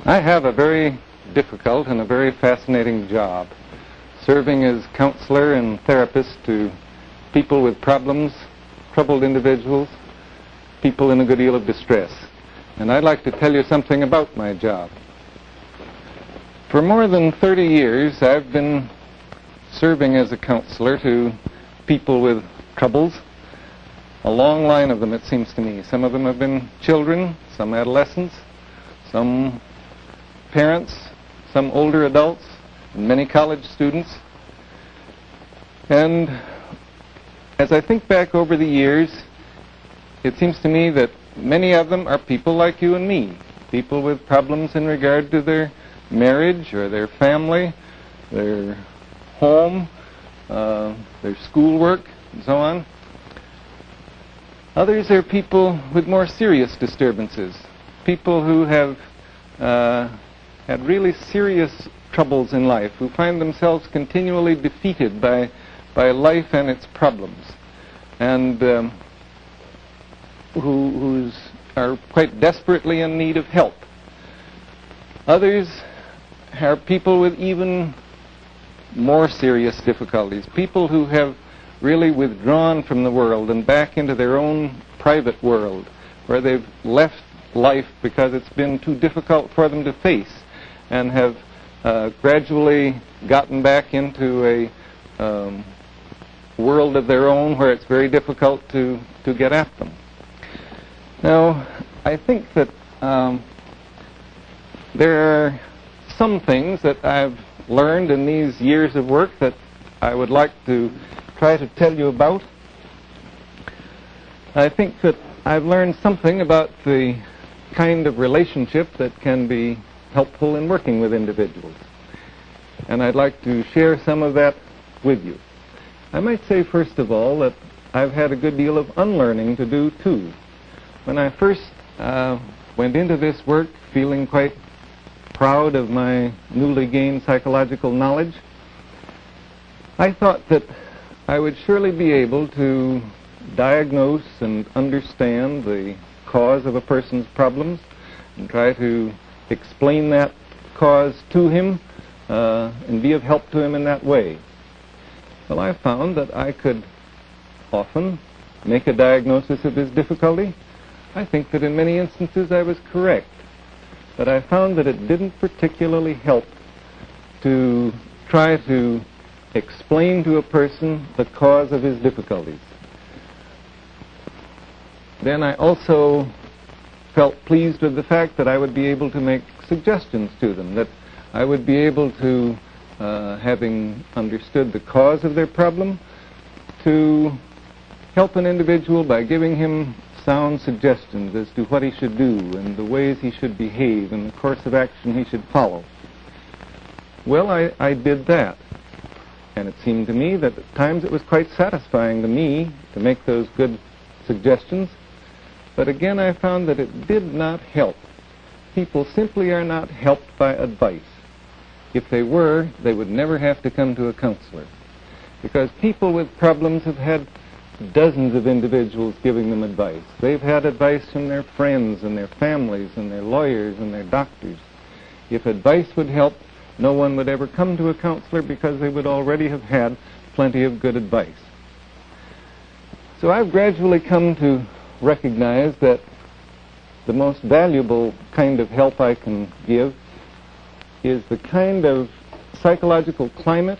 I have a very difficult and a very fascinating job, serving as counselor and therapist to people with problems, troubled individuals, people in a good deal of distress. And I'd like to tell you something about my job. For more than 30 years, I've been serving as a counselor to people with troubles. A long line of them, it seems to me. Some of them have been children, some adolescents, some parents, some older adults, and many college students. And as I think back over the years, it seems to me that many of them are people like you and me, people with problems in regard to their marriage or their family, their home, their schoolwork, and so on. Others are people with more serious disturbances, people who have had really serious troubles in life, who find themselves continually defeated by life and its problems, and who are quite desperately in need of help. Others are people with even more serious difficulties, people who have really withdrawn from the world and back into their own private world, where they've left life because it's been too difficult for them to face, and have gradually gotten back into a world of their own where it's very difficult to get at them. Now, I think that there are some things that I've learned in these years of work that I would like to try to tell you about. I think that I've learned something about the kind of relationship that can be helpful in working with individuals, and I'd like to share some of that with you. I might say, first of all, that I've had a good deal of unlearning to do, too. When I first went into this work feeling quite proud of my newly gained psychological knowledge, I thought that I would surely be able to diagnose and understand the cause of a person's problems and try to explain that cause to him and be of help to him in that way. Well, I found that I could often make a diagnosis of his difficulty. I think that in many instances I was correct, but I found that it didn't particularly help to try to explain to a person the cause of his difficulties. Then I also felt pleased with the fact that I would be able to make suggestions to them, that I would be able to, having understood the cause of their problem, to help an individual by giving him sound suggestions as to what he should do and the ways he should behave and the course of action he should follow. Well, I did that, and it seemed to me that at times it was quite satisfying to me to make those good suggestions, but again I found that it did not help. People simply are not helped by advice. If they were, they would never have to come to a counselor, because people with problems have had dozens of individuals giving them advice. They've had advice from their friends and their families and their lawyers and their doctors. If advice would help, no one would ever come to a counselor because they would already have had plenty of good advice. So I've gradually come to recognize that the most valuable kind of help I can give is the kind of psychological climate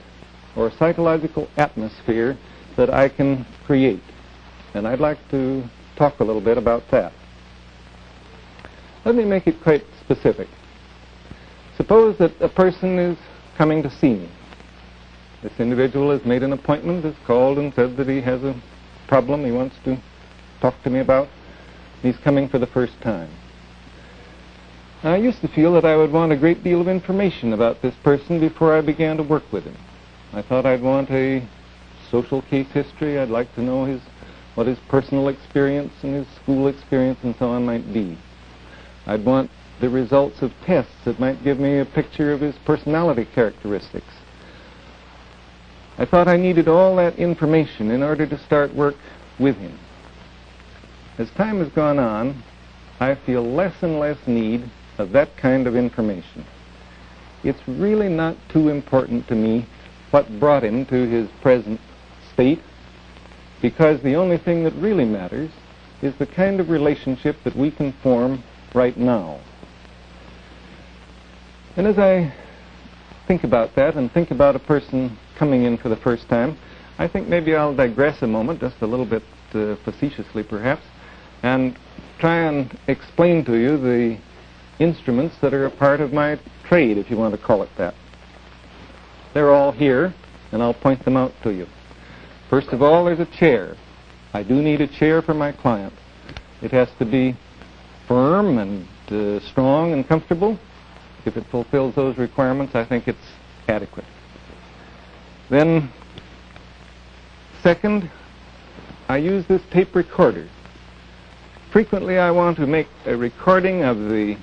or psychological atmosphere that I can create. And I'd like to talk a little bit about that. Let me make it quite specific. Suppose that a person is coming to see me. This individual has made an appointment, has called and said that he has a problem he wants to talk to me about. He's coming for the first time. I used to feel that I would want a great deal of information about this person before I began to work with him. I thought I'd want a social case history. I'd like to know what his personal experience and his school experience and so on might be. I'd want the results of tests that might give me a picture of his personality characteristics. I thought I needed all that information in order to start work with him. As time has gone on, I feel less and less need of that kind of information. It's really not too important to me what brought him to his present state, because the only thing that really matters is the kind of relationship that we can form right now. And as I think about that and think about a person coming in for the first time, I think maybe I'll digress a moment, just a little bit facetiously perhaps, and try and explain to you the instruments that are a part of my trade, if you want to call it that. They're all here, and I'll point them out to you. First of all, there's a chair. I do need a chair for my client. It has to be firm and strong and comfortable. If it fulfills those requirements, I think it's adequate. Then, second, I use this tape recorder. Frequently, I want to make a recording of the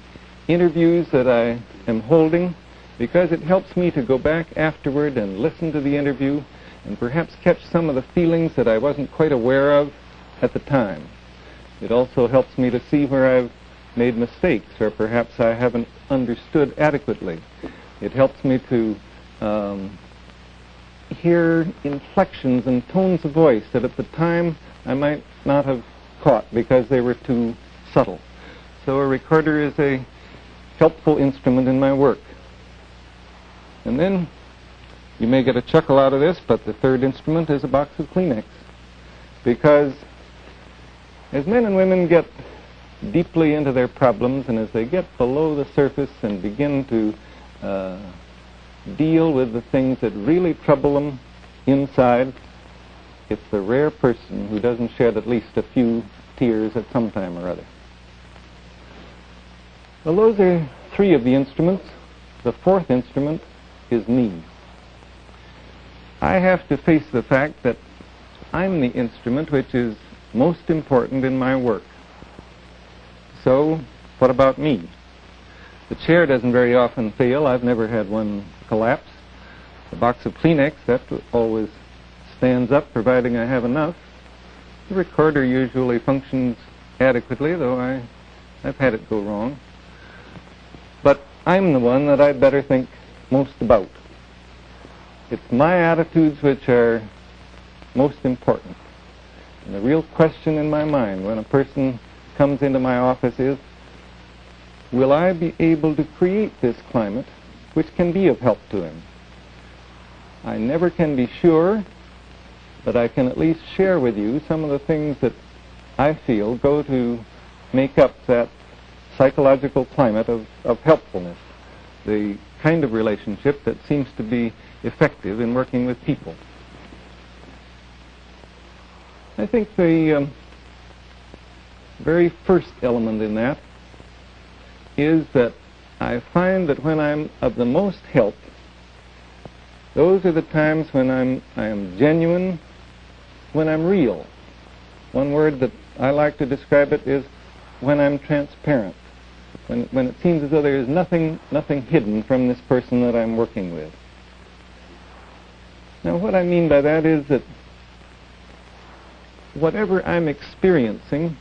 interviews that I am holding, because it helps me to go back afterward and listen to the interview and perhaps catch some of the feelings that I wasn't quite aware of at the time. It also helps me to see where I've made mistakes, or perhaps I haven't understood adequately. It helps me to hear inflections and tones of voice that at the time I might not have caught because they were too subtle. So a recorder is a helpful instrument in my work. And then you may get a chuckle out of this, but the third instrument is a box of Kleenex. Because as men and women get deeply into their problems, and as they get below the surface and begin to deal with the things that really trouble them inside, it's the rare person who doesn't shed at least a few tears at some time or other. Well, those are three of the instruments. The fourth instrument is me. I have to face the fact that I'm the instrument which is most important in my work. So, what about me? The chair doesn't very often fail. I've never had one collapse. The box of Kleenex, that always stands up, providing I have enough. The recorder usually functions adequately, though I've had it go wrong. But I'm the one that I'd better think most about. It's my attitudes which are most important. And the real question in my mind when a person comes into my office is, will I be able to create this climate which can be of help to him? I never can be sure, but I can at least share with you some of the things that I feel go to make up that psychological climate of helpfulness, the kind of relationship that seems to be effective in working with people. I think the very first element in that is that I find that when I'm of the most help, those are the times when I am genuine, when I'm real. One word that I like to describe it is when I'm transparent, when it seems as though there is nothing hidden from this person that I'm working with. Now, what I mean by that is that whatever I'm experiencing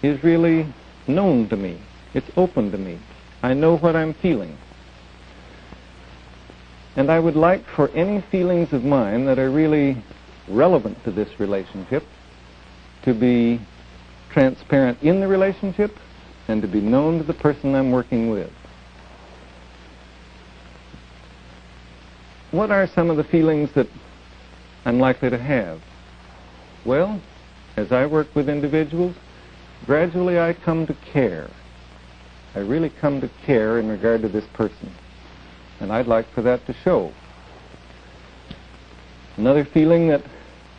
is really known to me. It's open to me. I know what I'm feeling. And I would like for any feelings of mine that are really relevant to this relationship to be transparent in the relationship and to be known to the person I'm working with. What are some of the feelings that I'm likely to have? Well, as I work with individuals, gradually I come to care. I really come to care in regard to this person. And I'd like for that to show. Another feeling that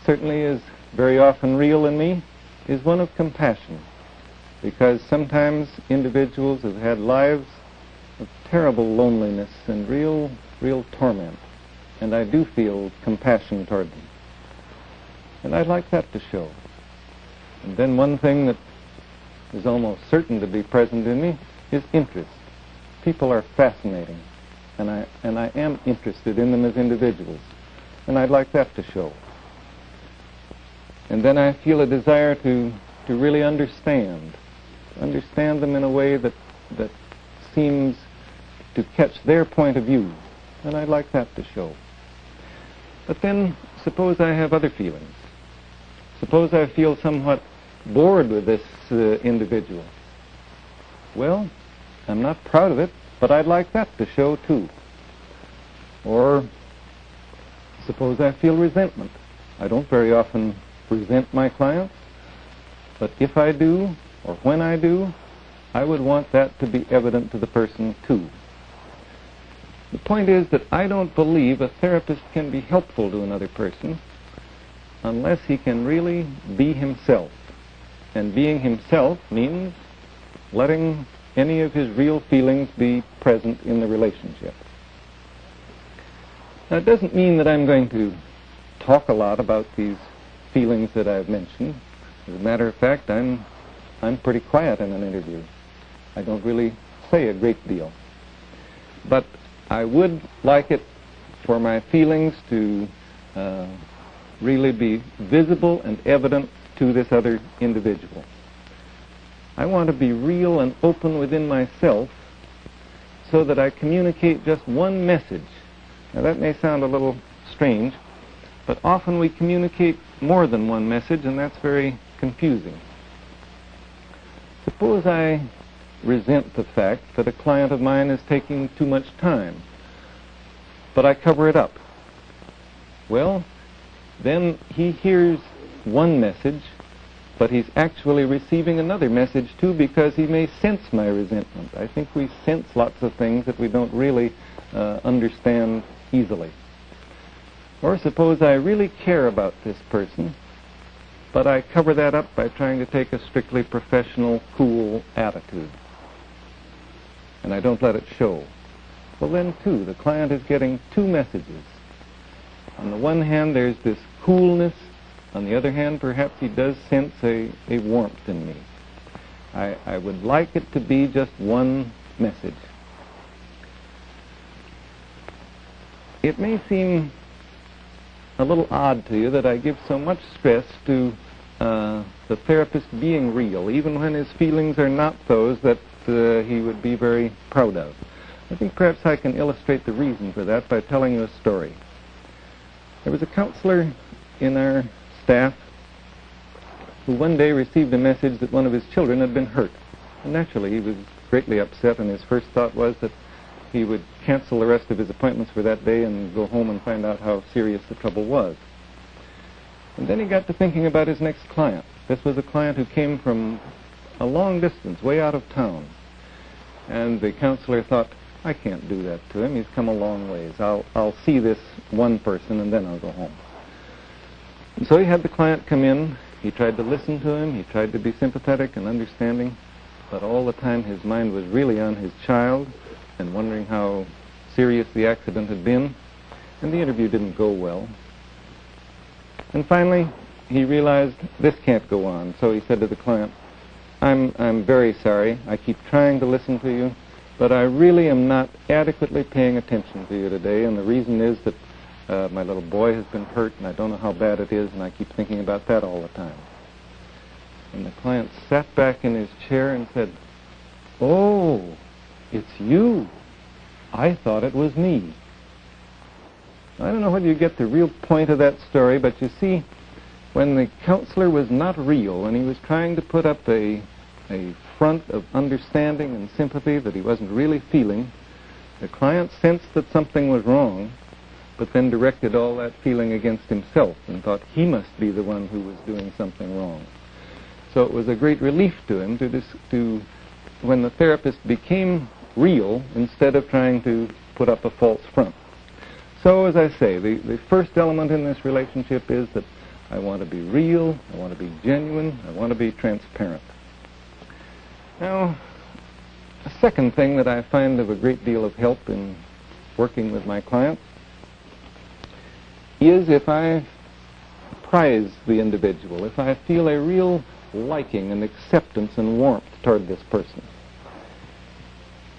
certainly is very often real in me is one of compassion. Because sometimes individuals have had lives of terrible loneliness and real torment. And I do feel compassion toward them. And I'd like that to show. And then one thing that is almost certain to be present in me is interest. People are fascinating, and I am interested in them as individuals, and I'd like that to show. And then I feel a desire to really understand them in a way that seems to catch their point of view, and I'd like that to show. But then, suppose I have other feelings. Suppose I feel somewhat bored with this individual. Well, I'm not proud of it, but I'd like that to show too. Or suppose I feel resentment. I don't very often resent my clients, but if I do, or when I do, I would want that to be evident to the person too. The point is that I don't believe a therapist can be helpful to another person unless he can really be himself. And being himself means letting any of his real feelings be present in the relationship. Now, it doesn't mean that I'm going to talk a lot about these feelings that I've mentioned. As a matter of fact, I'm pretty quiet in an interview. I don't really say a great deal. But I would like it for my feelings to really be visible and evident to this other individual. I want to be real and open within myself so that I communicate just one message. Now, that may sound a little strange, but often we communicate more than one message, and that's very confusing. Suppose I resent the fact that a client of mine is taking too much time, but I cover it up. Well, then he hears one message, but he's actually receiving another message too, because he may sense my resentment. I think we sense lots of things that we don't really understand easily. Or suppose I really care about this person, but I cover that up by trying to take a strictly professional, cool attitude, and I don't let it show. Well, then too, the client is getting two messages. On the one hand, there's this coolness. On the other hand, perhaps he does sense a warmth in me. I would like it to be just one message. It may seem a little odd to you that I give so much stress to the therapist being real, even when his feelings are not those that he would be very proud of. I think perhaps I can illustrate the reason for that by telling you a story. There was a counselor in our staff who one day received a message that one of his children had been hurt. And naturally, he was greatly upset, and his first thought was that he would cancel the rest of his appointments for that day and go home and find out how serious the trouble was. And then he got to thinking about his next client. This was a client who came from a long distance, way out of town. And the counselor thought, I can't do that to him. He's come a long ways. I'll see this one person and then I'll go home. And so he had the client come in. He tried to listen to him. He tried to be sympathetic and understanding. But all the time his mind was really on his child and wondering how serious the accident had been. And the interview didn't go well. And finally, he realized this can't go on. So he said to the client, I'm very sorry. I keep trying to listen to you, but I really am not adequately paying attention to you today, and the reason is that my little boy has been hurt, and I don't know how bad it is, and I keep thinking about that all the time. And the client sat back in his chair and said, oh, it's you. I thought it was me. I don't know whether you get the real point of that story, but you see, when the counselor was not real and he was trying to put up a front of understanding and sympathy that he wasn't really feeling, the client sensed that something was wrong, but then directed all that feeling against himself and thought he must be the one who was doing something wrong. So it was a great relief to him to when the therapist became real instead of trying to put up a false front. So, as I say, the first element in this relationship is that I want to be real, I want to be genuine, I want to be transparent. Now, a second thing that I find of a great deal of help in working with my clients is if I prize the individual, if I feel a real liking and acceptance and warmth toward this person.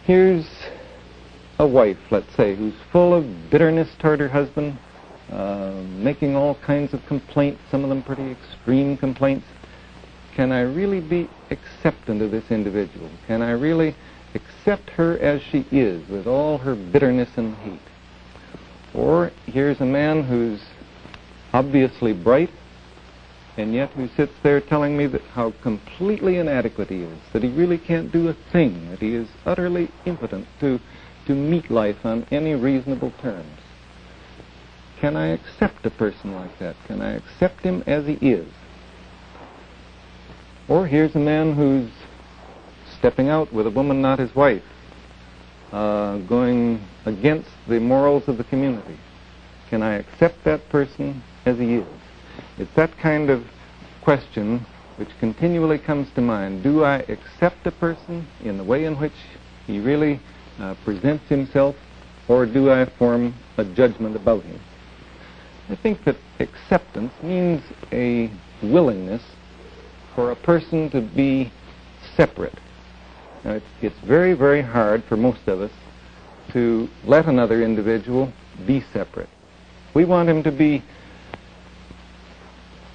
Here's a wife, let's say, who's full of bitterness toward her husband, making all kinds of complaints, some of them pretty extreme complaints. Can I really be acceptant of this individual? Can I really accept her as she is, with all her bitterness and hate. Or here's a man who's obviously bright, and yet who sits there telling me that how completely inadequate he is, that he really can't do a thing, that he is utterly impotent to meet life on any reasonable terms. Can I accept a person like that? Can I accept him as he is? Or here's a man who's stepping out with a woman not his wife, going against the morals of the community. Can I accept that person as he is? It's that kind of question which continually comes to mind. Do I accept a person in the way in which he really presents himself, or do I form a judgment about him? I think that acceptance means a willingness for a person to be separate. Now, it's very, very hard for most of us to let another individual be separate. We want him to be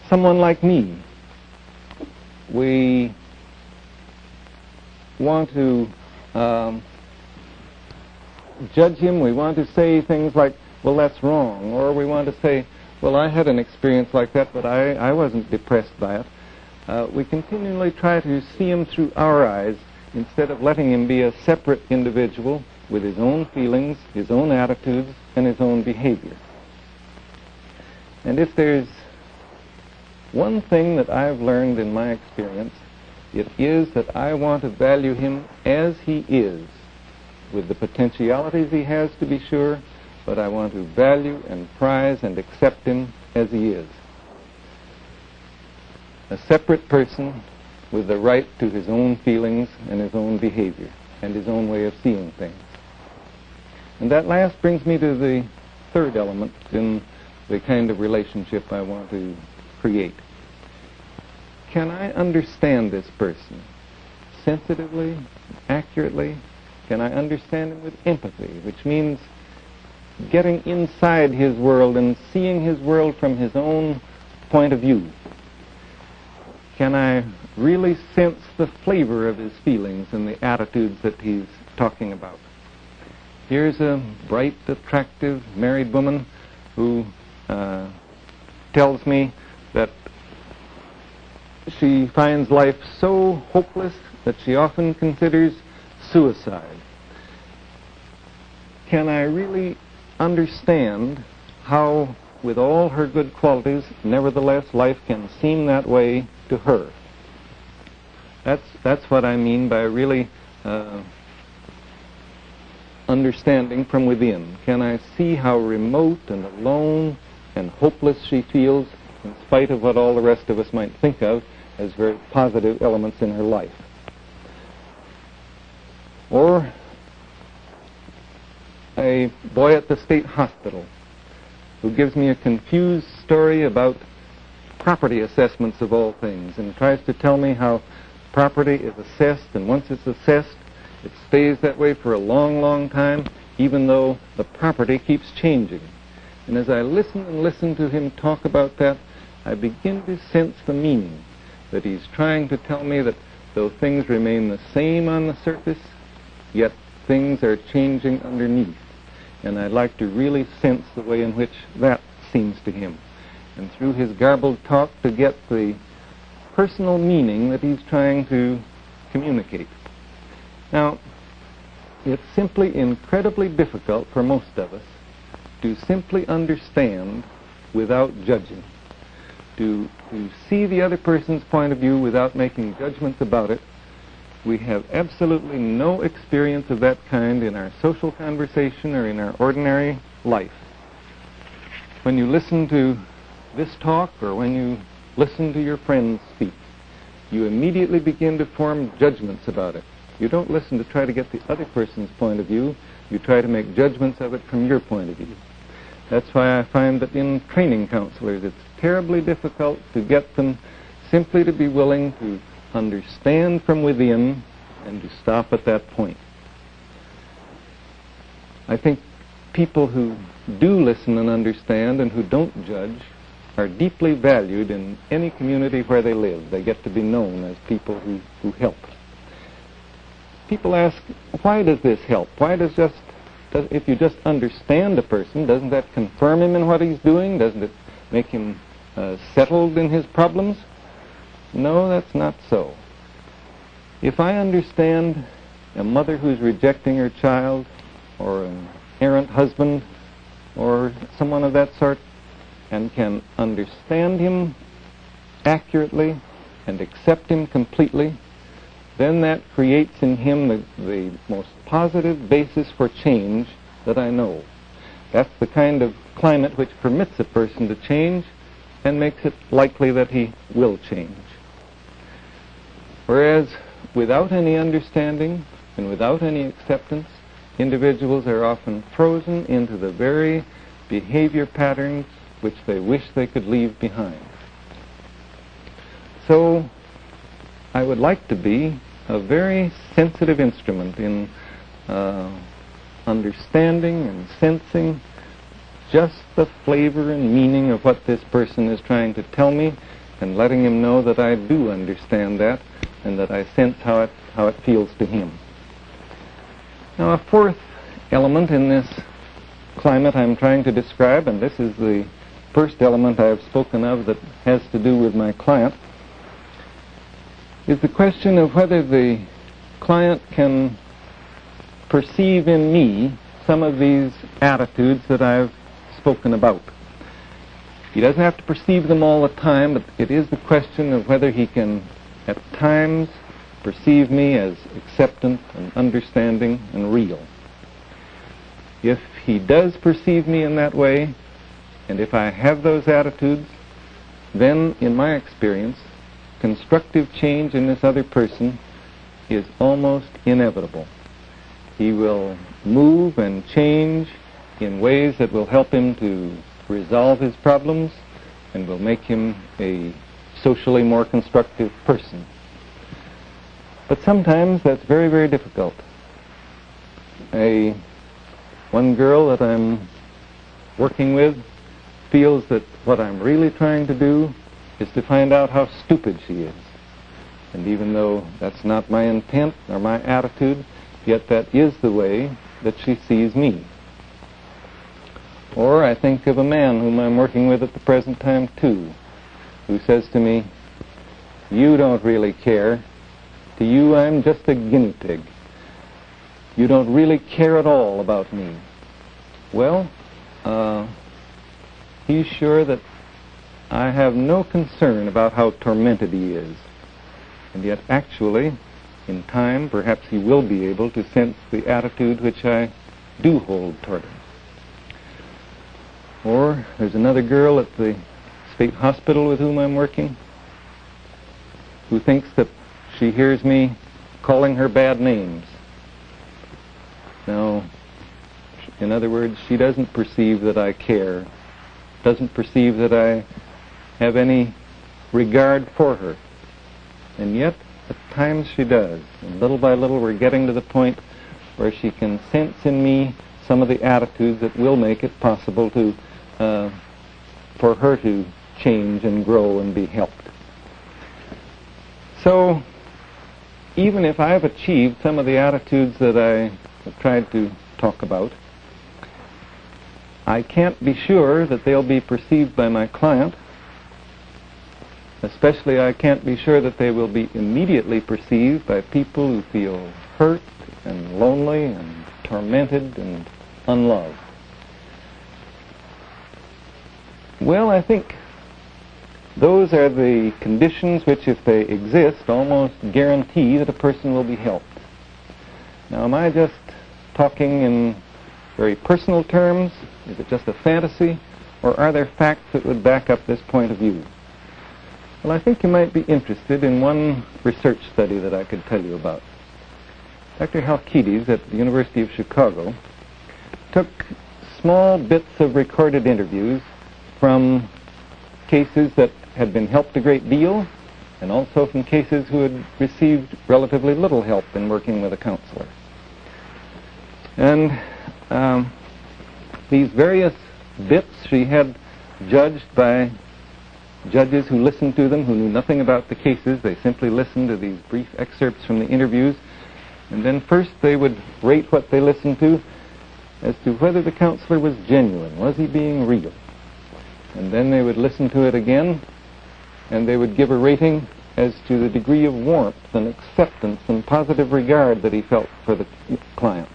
someone like me. We want to judge him. We want to say things like, well, that's wrong. Or we want to say, well, I had an experience like that, but I wasn't depressed by it. We continually try to see him through our eyes instead of letting him be a separate individual with his own feelings, his own attitudes, and his own behavior. And if there's one thing that I've learned in my experience, it is that I want to value him as he is, with the potentialities he has, to be sure, but I want to value and prize and accept him as he is. A separate person with the right to his own feelings and his own behavior and his own way of seeing things. And that last brings me to the third element in the kind of relationship I want to create. Can I understand this person sensitively, accurately? Can I understand him with empathy, which means getting inside his world and seeing his world from his own point of view? Can I really sense the flavor of his feelings and the attitudes that he's talking about? Here's a bright, attractive, married woman who tells me that she finds life so hopeless that she often considers suicide. Can I really understand how, with all her good qualities, nevertheless life can seem that way to her? That's what I mean by really understanding from within. Can I see how remote and alone and hopeless she feels, in spite of what all the rest of us might think of as very positive elements in her life? Or a boy at the state hospital who gives me a confused story about property assessments of all things, and tries to tell me how property is assessed, and once it's assessed, it stays that way for a long, long time, even though the property keeps changing. And as I listen and listen to him talk about that, I begin to sense the meaning, that he's trying to tell me that though things remain the same on the surface, yet things are changing underneath. And I'd like to really sense the way in which that seems to him, and through his garbled talk to get the personal meaning that he's trying to communicate. Now, it's simply incredibly difficult for most of us to simply understand without judging, to see the other person's point of view without making judgments about it. We have absolutely no experience of that kind in our social conversation or in our ordinary life. When you listen to this talk, or when you listen to your friends speak, you immediately begin to form judgments about it. You don't listen to try to get the other person's point of view. You try to make judgments of it from your point of view. That's why I find that in training counselors, it's terribly difficult to get them simply to be willing to understand from within and to stop at that point. I think people who do listen and understand and who don't judge are deeply valued in any community where they live. They get to be known as people who help. people ask, why does this help? Why does if you just understand a person, doesn't that confirm him in what he's doing? Doesn't it make him settled in his problems? No, that's not so. If I understand a mother who's rejecting her child, or an errant husband, or someone of that sort, and can understand him accurately and accept him completely, then that creates in him the most positive basis for change that I know. That's the kind of climate which permits a person to change and makes it likely that he will change. Whereas without any understanding and without any acceptance, individuals are often frozen into the very behavior patterns which they wish they could leave behind. So I would like to be a very sensitive instrument in understanding and sensing just the flavor and meaning of what this person is trying to tell me, and letting him know that I do understand that and that I sense how it feels to him. Now, a fourth element in this climate I'm trying to describe, and this is the first element I have spoken of that has to do with my client, is the question of whether the client can perceive in me some of these attitudes that I've spoken about. He doesn't have to perceive them all the time, but it is the question of whether he can at times perceive me as acceptant and understanding and real. If he does perceive me in that way, and if I have those attitudes, then in my experience, constructive change in this other person is almost inevitable. He will move and change in ways that will help him to resolve his problems and will make him a socially more constructive person. But sometimes that's very, very difficult. One girl that I'm working with feels that what I'm really trying to do is to find out how stupid she is. And even though that's not my intent or my attitude, yet that is the way that she sees me. Or I think of a man whom I'm working with at the present time too, who says to me, "You don't really care. To you I'm just a guinea pig. You don't really care at all about me." Well, he's sure that I have no concern about how tormented he is. And yet actually, in time, perhaps he will be able to sense the attitude which I do hold toward him. Or there's another girl at the state hospital with whom I'm working who thinks that she hears me calling her bad names. Now, in other words, she doesn't perceive that I care, doesn't perceive that I have any regard for her. And yet, at times she does. And little by little we're getting to the point where she can sense in me some of the attitudes that will make it possible to for her to change and grow and be helped. So, even if I've achieved some of the attitudes that I have tried to talk about, I can't be sure that they'll be perceived by my client. Especially, I can't be sure that they will be immediately perceived by people who feel hurt and lonely and tormented and unloved. Well, I think those are the conditions which, if they exist, almost guarantee that a person will be helped. Now, am I just talking in very personal terms? Is it just a fantasy? Or are there facts that would back up this point of view? Well, I think you might be interested in one research study that I could tell you about. Dr. Halkides at the University of Chicago took small bits of recorded interviews from cases that had been helped a great deal, and also from cases who had received relatively little help in working with a counselor. And these various bits she had judged by judges who listened to them, who knew nothing about the cases. They simply listened to these brief excerpts from the interviews, And then first they would rate what they listened to as to whether the counselor was genuine. Was he being real? And then they would listen to it again, and they would give a rating as to the degree of warmth and acceptance and positive regard that he felt for the client.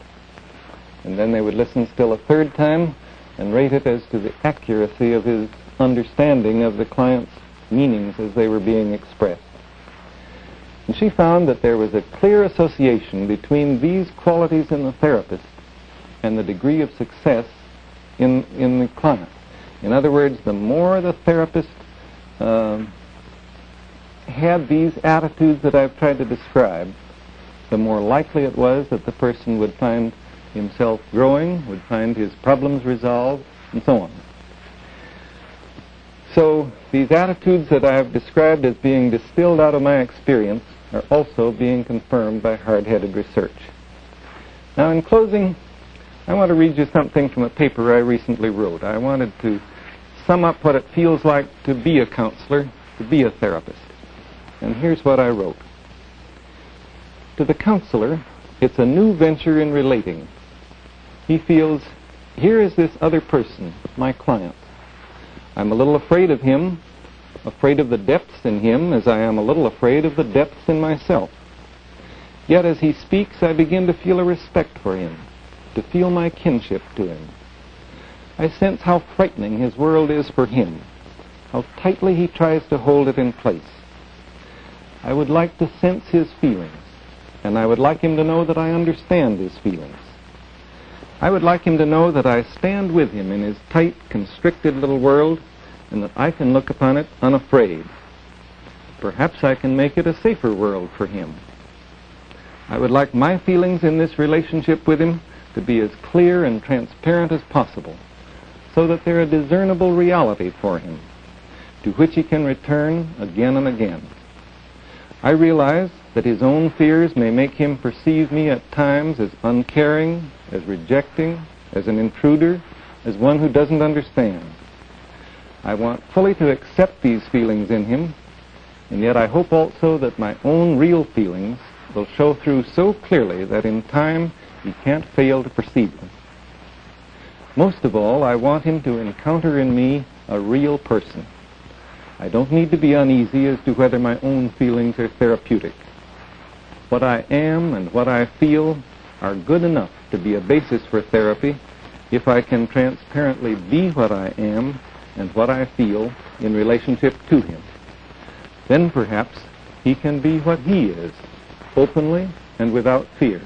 And then they would listen still a third time and rate it as to the accuracy of his understanding of the client's meanings as they were being expressed. And she found that there was a clear association between these qualities in the therapist and the degree of success in the client. In other words, the more the therapist had these attitudes that I've tried to describe, the more likely it was that the person would find himself growing, would find his problems resolved, and so on. So these attitudes that I've described as being distilled out of my experience are also being confirmed by hard-headed research. Now, in closing, I want to read you something from a paper I recently wrote. I wanted to sum up what it feels like to be a counselor, to be a therapist. And here's what I wrote. To the counselor, it's a new venture in relating. He feels, here is this other person, my client. I'm a little afraid of him, afraid of the depths in him, as I am a little afraid of the depths in myself. Yet as he speaks, I begin to feel a respect for him, to feel my kinship to him. I sense how frightening his world is for him, how tightly he tries to hold it in place. I would like to sense his feelings, and I would like him to know that I understand his feelings. I would like him to know that I stand with him in his tight, constricted little world, and that I can look upon it unafraid. Perhaps I can make it a safer world for him. I would like my feelings in this relationship with him to be as clear and transparent as possible, so that they're a discernible reality for him, to which he can return again and again. I realize that his own fears may make him perceive me at times as uncaring, as rejecting, as an intruder, as one who doesn't understand. I want fully to accept these feelings in him, and yet I hope also that my own real feelings will show through so clearly that in time he can't fail to perceive them. Most of all, I want him to encounter in me a real person. I don't need to be uneasy as to whether my own feelings are therapeutic. What I am and what I feel are good enough to be a basis for therapy if I can transparently be what I am and what I feel in relationship to him. Then perhaps he can be what he is, openly and without fear.